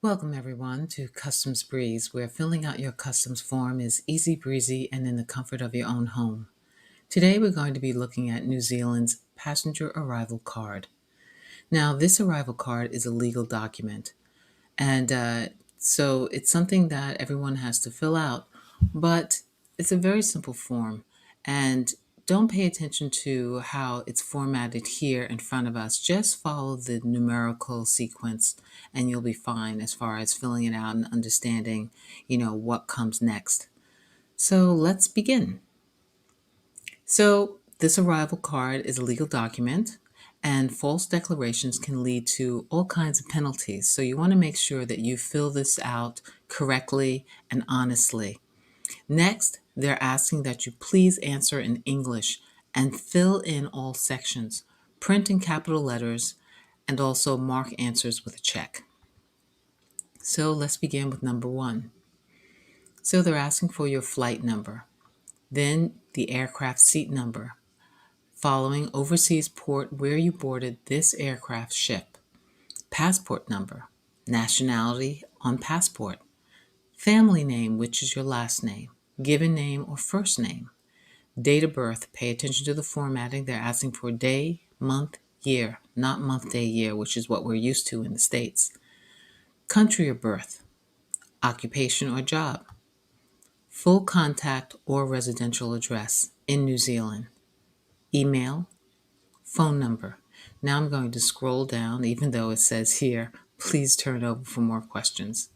Welcome everyone to Customs Breeze, where filling out your customs form is easy breezy and in the comfort of your own home. Today we're going to be looking at New Zealand's passenger arrival card. Now, this arrival card is a legal document, and so it's something that everyone has to fill out, but it's a very simple form, and don't pay attention to how it's formatted here in front of us. Just follow the numerical sequence and you'll be fine as far as filling it out and understanding, what comes next. So let's begin. So this arrival card is a legal document, and false declarations can lead to all kinds of penalties. So you want to make sure that you fill this out correctly and honestly. Next, they're asking that you please answer in English and fill in all sections, print in capital letters, and also mark answers with a check. So let's begin with number 1. So they're asking for your flight number, then the aircraft seat number, following overseas port where you boarded this aircraft ship, passport number, nationality on passport, family name, which is your last name, given name or first name, date of birth. Pay attention to the formatting. They're asking for day, month, year, not month, day, year, which is what we're used to in the States. Country of birth, occupation or job, full contact or residential address in New Zealand, email, phone number. Now I'm going to scroll down, even though it says here, please turn over for more questions.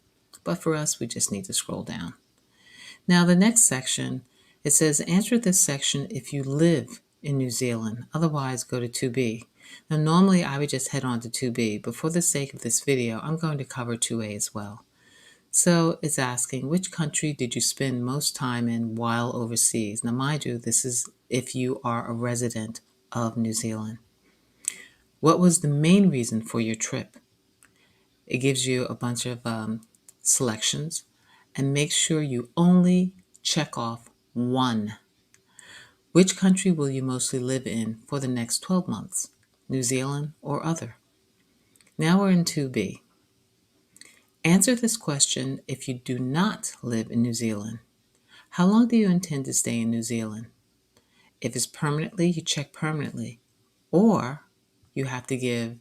But for us, we just need to scroll down. Now the next section, it says answer this section if you live in New Zealand, otherwise go to 2B. Now normally I would just head on to 2B, but for the sake of this video, I'm going to cover 2A as well. So it's asking, which country did you spend most time in while overseas? Now mind you, this is if you are a resident of New Zealand. What was the main reason for your trip? It gives you a bunch of selections, and make sure you only check off one. Which country will you mostly live in for the next 12 months? New Zealand or other? Now we're in 2B. Answer this question if you do not live in New Zealand. How long do you intend to stay in New Zealand? If it's permanently, you check permanently, or you have to give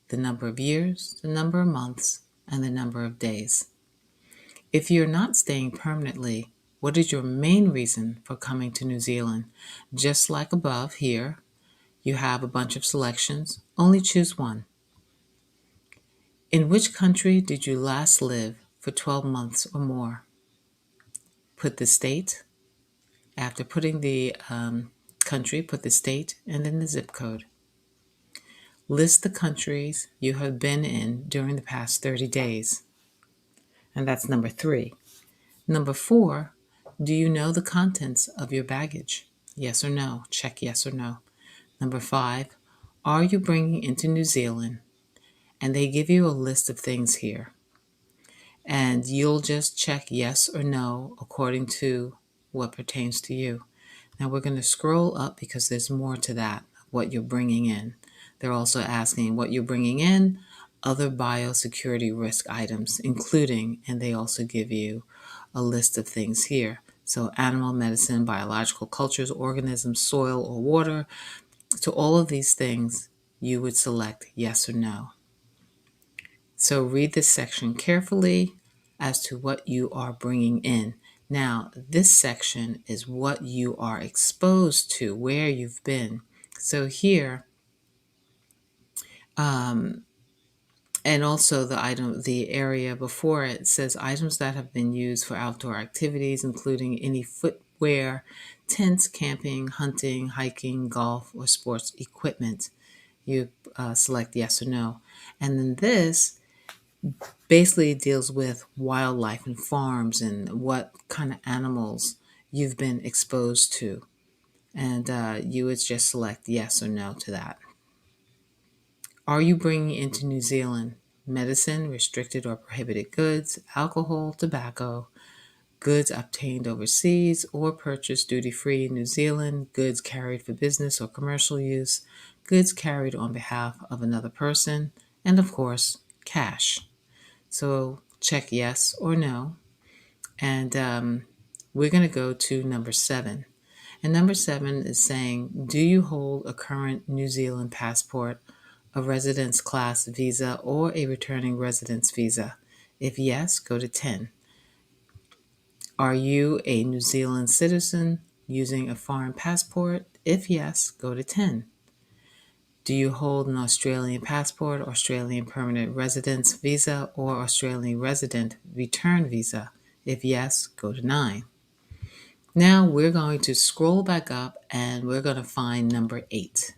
the number of years, the number of months, and the number of days. If you're not staying permanently, what is your main reason for coming to New Zealand? Just like above here, you have a bunch of selections. Only choose one. In which country did you last live for 12 months or more? Put the state. After putting the country, put the state and then the zip code. List the countries you have been in during the past 30 days. And that's number 3. Number 4, do you know the contents of your baggage? Yes or no? Check yes or no. Number 5, are you bringing into New Zealand? And they give you a list of things here. And you'll just check yes or no according to what pertains to you. Now we're going to scroll up because there's more to that, what you're bringing in. They're also asking what you're bringing in, other biosecurity risk items, including, and they also give you a list of things here. So animal medicine, biological cultures, organisms, soil or water. To all of these things, you would select yes or no. So read this section carefully as to what you are bringing in. Now, this section is what you are exposed to, where you've been. So here, and also the area before it says items that have been used for outdoor activities, including any footwear, tents, camping, hunting, hiking, golf, or sports equipment. You select yes or no. And then this basically deals with wildlife and farms and what kind of animals you've been exposed to. And you would just select yes or no to that. Are you bringing into New Zealand medicine, restricted or prohibited goods, alcohol, tobacco, goods obtained overseas or purchased duty-free in New Zealand, goods carried for business or commercial use, goods carried on behalf of another person, and of course, cash? So check yes or no. And we're going to go to number 7. And number 7 is saying, do you hold a current New Zealand passport, a residence class visa, or a returning residence visa? If yes, go to 10. Are you a New Zealand citizen using a foreign passport? If yes, go to 10. Do you hold an Australian passport, Australian permanent residence visa, or Australian resident return visa? If yes, go to 9. Now we're going to scroll back up and we're going to find number 8.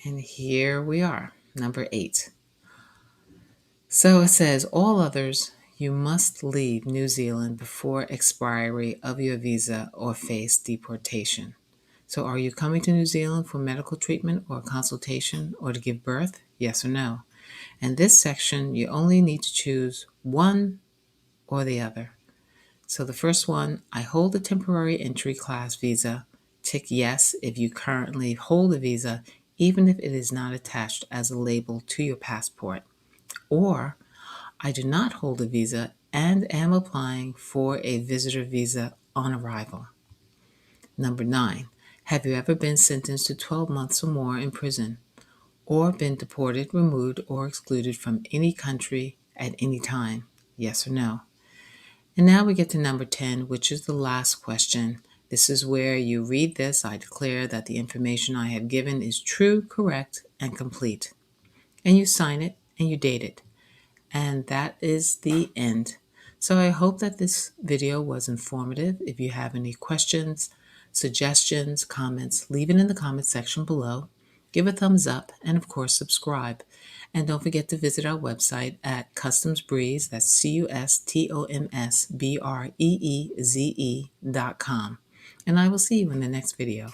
And here we are, number 8. So it says, all others, you must leave New Zealand before expiry of your visa or face deportation. So are you coming to New Zealand for medical treatment or consultation or to give birth? Yes or no? In this section, you only need to choose one or the other. So the first one, I hold a temporary entry class visa. Tick yes if you currently hold a visa, even if it is not attached as a label to your passport. Or, I do not hold a visa and am applying for a visitor visa on arrival. Number 9, have you ever been sentenced to 12 months or more in prison, or been deported, removed, or excluded from any country at any time? Yes or no? And now we get to number 10, which is the last question. This is where you read this. I declare that the information I have given is true, correct, and complete. And you sign it and you date it. And that is the end. So I hope that this video was informative. If you have any questions, suggestions, comments, leave it in the comment section below. Give a thumbs up and of course subscribe. And don't forget to visit our website at customsbreeze, that's CUSTOMSBREEZE.com. And I will see you in the next video.